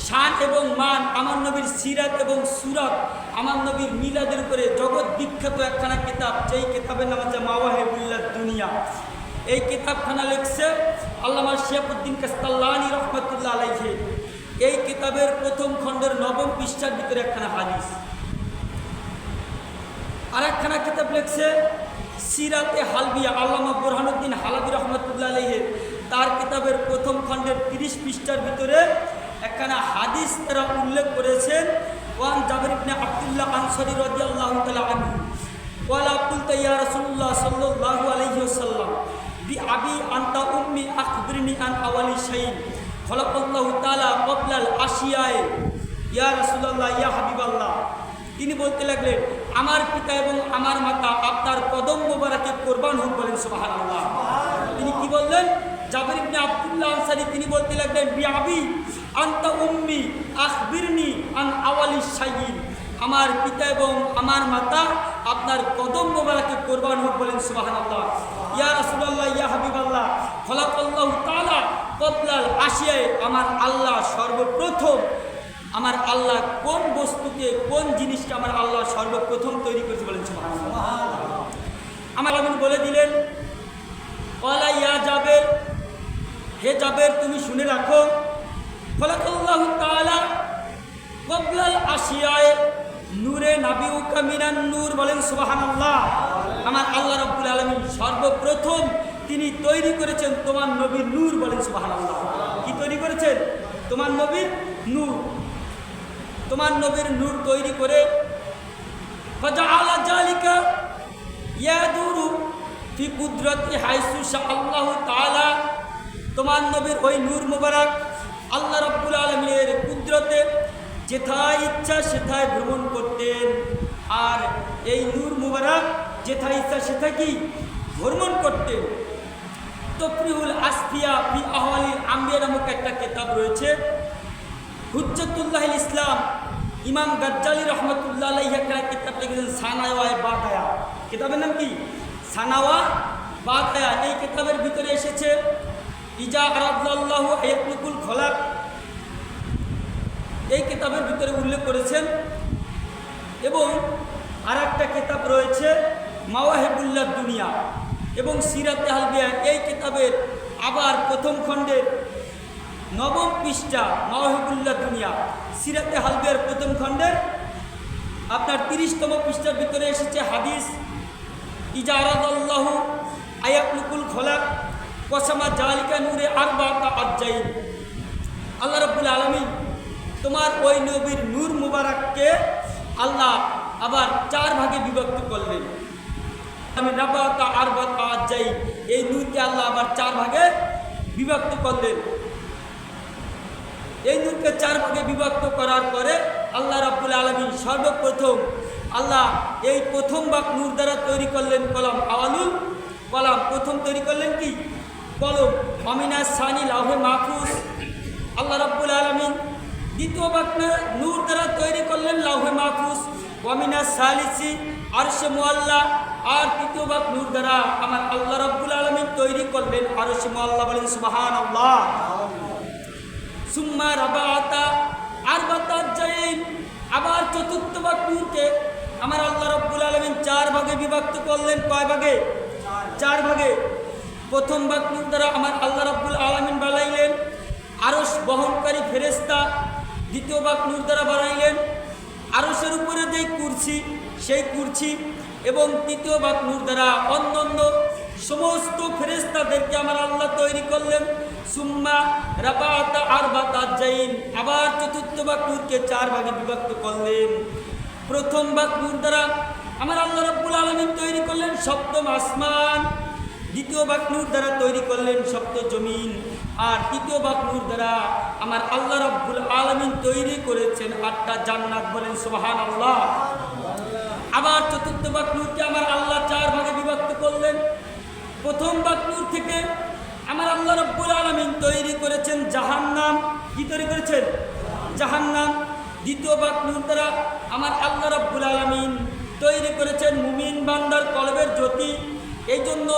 শান এবং মান, আমার নবীর সিরাত এবং সুরাত, আমার নবীর মিলাদের উপরে জগৎ বিখ্যাত একখানা কিতাব, যেই কিতাবের নাম হচ্ছে মাওয়াহিবুল্লাহ দুনিয়া। এই কিতাবখানা লিখছে আল্লামা শিহাবুদ্দিন কাস্তাল্লানী রহমতুল্লাহ আলাইহি। এই কিতাবের প্রথম খণ্ডের 9 পৃষ্ঠার ভিতরে একখানা হাদিস। আর একখানা কিতাব লিখছে সিরাতে হালবিয়া, আল্লামা বুরহানুদ্দিন হালাবি রহমতুল্লাহ আলাইহি। তার কিতাবের প্রথম খণ্ডের 30 পৃষ্ঠার ভিতরে একখানা হাদিস তারা উল্লেখ করেছেন। ওয়ান জাবির ইবনে আব্দুল্লাহ আনসারী রাদিয়াল্লাহু তাআলা আনহু ওয়ালা কুলতা ইয়া রাসূলুল্লাহ সাল্লাল্লাহু আলাইহি ওয়াসাল্লাম বি আবি আনতা উম্মি আখবিরনি আন আওয়ালি শাইইন খলাকাল্লাহু তাআলা ক্বাবলাল আশিয়ায়ে ইয়া রাসূলুল্লাহ ইয়া হাবিবাল্লাহ। তিনি বলতে লাগলেন, আমার পিতা এবং আমার মাতা আপনার কদম মোবারকে কোরবান হোক, বলেন সুবহানাল্লাহ। তিনি কি বললেন? জাবির ইবনে আব্দুল্লাহ আনসারী তিনি বলতে লাগলেন, বি আবি আনতা উম্মি আখবিরনি আন আওয়ালি শাইইন, আমার পিতা এবং আমার মাতা আপনার কদম মোবারকে কোরবান হোক, বলেন সুবহানাল্লাহ। ইয়া রাসূলুল্লাহ ইয়া হাবিবাল্লাহ খলাকাল্লাহু তাআলা ক্বাবলাল আশিয়ায়ে, আমার আল্লাহ সর্বপ্রথম, আমার আল্লাহ কোন বস্তুকে, কোন জিনিসকে আমার আল্লাহ সর্বপ্রথম তৈরি করেছে, বলেন সুবহানাল্লাহ। আমার আল্লাহ বলে দিলেন, ক্বালা ইয়া জাবের, হে জাবের তুমি শুনে রাখো, খলাকাল্লাহু তাআলা ক্বাবলাল আশিয়ায়ে নূরে নাবিউকা মিনান নূর, বলেন সুবহানাল্লাহ। আমার আল্লাহ রাব্বুল আলামিন সর্বপ্রথম তিনি তৈরি করেছেন তোমার নবীর নূর, বলেন সুবহানাল্লাহ। কি তৈরি করেছেন? তোমার নবীর নূর। তোমার নবীর নূর তৈরি করে ফাজাআলা যালিকা ইয়াদুরু ফি কুদরতি হাইসু শাআল্লাহু তাআলা, তোমার নবীর ওই নূর মুবারক আল্লাহ রাব্বুল আলামিনের কুদরতে যেথায় ইচ্ছা সেথায় ভ্রমণ করতেন। আর এই নূর মুবারক যেথায় ইচ্ছা সেথায় কি ভ্রমণ করতেন। তফরিহুল আসফিয়া ফি আহওয়ালিল আম্বিয়া নামক একটা কিতাব রয়েছে। হুজ্জাতুল্লাহিল ইসলাম ইমাম গাজ্জালি রহমতুল্লাহ আলাইহি একটা কিতাব লিখেছেন সানাওয়া বাকায়া। কিতাবের নাম কি? সানাওয়া বাকায়া। এই কিতাবের ভিতরে এসেছে ইজা আরাদাল্লাহু আয়াতুল খলাক, এই কিতাবের ভিতরে উল্লেখ করেছেন। এবং আর একটা কিতাব রয়েছে মাওয়াহিবুল্লাহ দুনিয়া এবং সিরাতে হালবিয়া। এই কিতাবের আবার প্রথম খণ্ডের 9 পৃষ্ঠা মাওয়াহিবুল্লাহ দুনিয়া, সিরাতে হালবিয়ার প্রথম খণ্ডের আপনার 30তম পৃষ্ঠার ভিতরে এসেছে হাদিস ইজা আরাদাল্লাহু আয়াতুল খলাক কসমা জালিকা নূরে আরবাতা আজ্জাইন, আল্লাহ রাব্বুল আলামিন তোমার ওই নবীর নূর মুবারককে আল্লাহ আবার 4 ভাগে বিভক্ত করলেন। আমি রাবাতা আরবাতা আজ্জাইন, এই নূরকে আল্লাহ আবার 4 ভাগে বিভক্ত করলেন। এই নূরকে 4 ভাগে বিভক্ত করার পরে আল্লাহ রাব্বুল আলামিন সর্বপ্রথম আল্লাহ এই প্রথম ভাগ নূর দ্বারা তৈরি করলেন কলম, আওয়ালুল কলাম। প্রথম তৈরি করলেন কি? কলম। অমিনাস সানি লাউহে মাহফুজ। আল্লাহ রাব্বুল আলামিন দ্বিতীয় ভাগ নূর দ্বারা তৈরি করলেন লাউহে মাহফুজ। ওয়ামিনাস সালিসি আরশে মুআল্লা। আর তৃতীয় ভাগ নূর দ্বারা আমার আল্লাহ রাব্বুল আলামিন তৈরি করলেন আরশে মুআল্লা, বলেন সুবহানাল্লাহ। সুম্মা রাবাতা আরবাতা জাইন, আবার চতুর্থ ভাগ নূরকে আমার আল্লাহ রাব্বুল আলামিন 4 ভাগে বিভক্ত করলেন। কয় ভাগে? 4 ভাগে। প্রথম ভাগ নূর দ্বারা আমার আল্লাহ রাব্বুল আলামিন বানাইলেন আরশ বহনকারী ফেরেশতা। দ্বিতীয় ভাগ নূর দ্বারা বানাইলেন আরশের উপরে যেই কুরসি, সেই কুরসি। এবং তৃতীয় ভাগ নূর দ্বারা অন্যান্য সমস্ত ফেরেশতাদেরকে আমার আল্লাহ তৈরি করলেন। সুম্মা রাবাতা আরবাতা জাইন, আবার চতুর্থ ভাগ নূরকে 4 ভাগে বিভক্ত করলেন। প্রথম ভাগ নূর দ্বারা আমার আল্লাহ রাব্বুল আলামিন তৈরি করলেন সপ্তম আসমান। দ্বিতীয় ভাগ নূর দ্বারা তৈরি করলেন সপ্ত জমিন। আর তৃতীয় ভাগ নূর দ্বারা আমার আল্লাহ রাব্বুল আলামিন তৈরি করেছেন 8টা জান্নাত, বলেন সুবহানাল্লাহ। আবার চতুর্থ ভাগ নূরকে আমার আল্লাহ 4 ভাগে বিভক্ত করলেন। প্রথম ভাগ নূর থেকে আমার আল্লাহ রাব্বুল আলামিন তৈরি করেছেন জাহান্নাম। কি তৈরি করেছেন? জাহান্নাম। দ্বিতীয় ভাগ নূর দ্বারা আমার আল্লাহ রাব্বুল আলামিন তৈরি করেছেন মুমিন বান্দার কলবের জ্যোতি। এই জন্য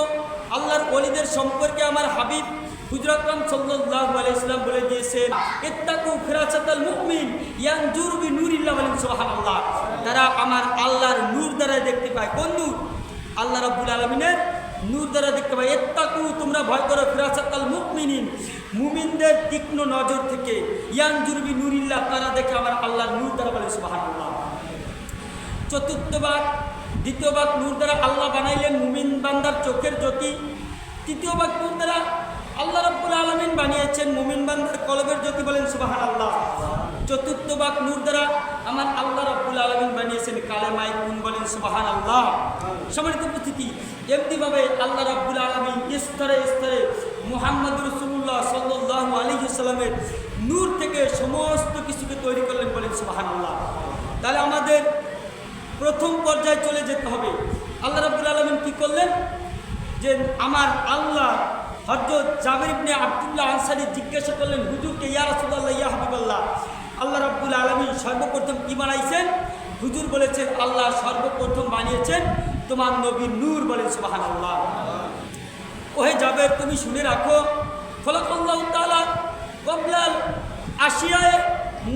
আল্লাহর ওলিদের সম্পর্কে আমার হাবিব হুজুর আকরাম সাল্লাল্লাহু আলাইহি ওয়াসাল্লাম বলে দিয়েছেন, ইত্তাকু ফিরাসাতাল মুমিন ইয়ানজুরু বিনুরিল্লাহ ওয়া সুবহানাল্লাহ। তারা আমার আল্লাহর নূর দ্বারা দেখতে পায়। কোন নূর? আল্লাহ রাব্বুল আলামিনের নূর দ্বারা দেখতে পায়। ইত্তাকু, তোমরা ভয় করো, ফিরাসাতাল মুমিনিন, মুমিনদের তীক্ষ্ণ নজর থেকে, ইয়ানজুরু বিনুরিল্লাহ, তারা দেখে আমার আল্লাহর নূর দ্বারা, বলে সুবহানাল্লাহ। চতুর্থ ভাগ, দ্বিতীয় ভাগ নূর দ্বারা আল্লাহ বানাইলেন মুমিন বান্দার চোখের জ্যোতি। তৃতীয় ভাগ নূর দ্বারা আল্লাহ রাব্বুল আলামিন বানিয়েছেন মুমিন বান্দার কলবের জ্যোতি, বলেন সুবহানাল্লাহ। চতুর্থ ভাগ নূর দ্বারা আমার আল্লাহ রাব্বুল আলামিন বানিয়েছেন কালেমায়ে কুন, বলেন সুবহানাল্লাহ। সম্মানিত উপস্থিতি, এমনিভাবে আল্লাহ রাব্বুল আলামিন স্তরে স্তরে মুহাম্মদ রাসূলুল্লাহ সাল্লাল্লাহু আলাইহি ওয়াসাল্লামের নূর থেকে সমস্ত কিছুকে তৈরি করলেন, বলেন সুবহানাল্লাহ। তাহলে আমাদের প্রথম পর্যায়ে চলে যেতে হবে। আল্লাহ রাব্বুল আলামিন কি করলেন? যে আমার আল্লাহ, হযরত জাবির ইবনে আব্দুল্লাহ আনসারী জিজ্ঞাসা করলেন হুজুরকে, ইয়া রাসূলুল্লাহ, ইয়া হাবিবাল্লাহ, আল্লাহ রাব্বুল আলামিন সর্বপ্রথম কি বানাইছেন? হুজুর বলেছেন, আল্লাহ সর্বপ্রথম বানিয়েছেন তোমার নবীর নূর, বলেন সুবহানাল্লাহ। ওহে জাবের, তুমি শুনে রাখো, খলাকাল্লাহু তাআলা ক্বাবলাল আশিয়ায়ে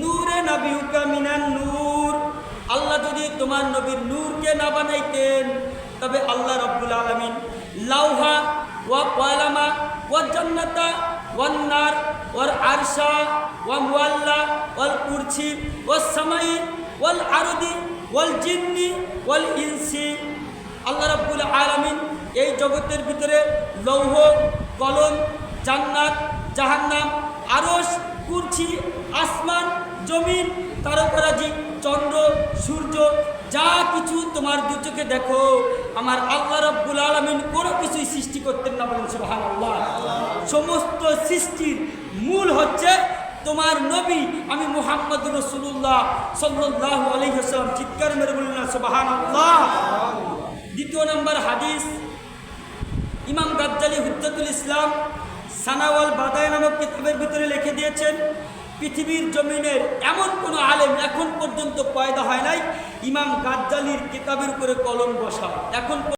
নূরে নাবিয়ুকা মিনান নূর। আল্লাহ যদি তোমার নবীর নূরকে না বানাইতেন, তবে আল্লাহ রাব্বুল আলামিন লাউহা ওয়া কলামা ওয়া জান্নাতা ওয়ান নার ওয়াল আরশা ওয়া মুআল্লা ওয়াল কুরসি ওয়াস সামাই ওয়াল আরদি ওয়াল জিন্নি ওয়াল ইনসি, আল্লাহ রাব্বুল আলামিন এই জগতের ভিতরে লৌহ, কলম, জান্নাত, জাহান্নাম, আরশ, কুরসি, আসমান, জমিন, তারকারাজি, চন্দ্র, সূর্য, যা কিছু তোমার দু চোখে দেখো, আমার আল্লাহ রাব্বুল আলামিন কোনো কিছুই সৃষ্টি করতেন না, বলেন সুবহানাল্লাহ। সমস্ত সৃষ্টির মূল হচ্ছে তোমার নবী, আমি মুহাম্মদ রাসূলুল্লাহ সাল্লাল্লাহু আলাইহি ওয়াসাল্লাম। চিৎকার মেরে বলুন না সুবহানাল্লাহ। দ্বিতীয় নম্বর হাদিস, ইমাম গাজ্জালী হুজ্জাতুল ইসলাম সানাওয়াল বাদায় নামক কিতাবের ভিতরে লিখে দিয়েছেন, পৃথিবীর জমিনের এমন কোনো আলেম এখন পর্যন্ত পয়দা হয় নাই ইমাম গাজ্জালীর কিতাবের উপরে কলম বসা। এখন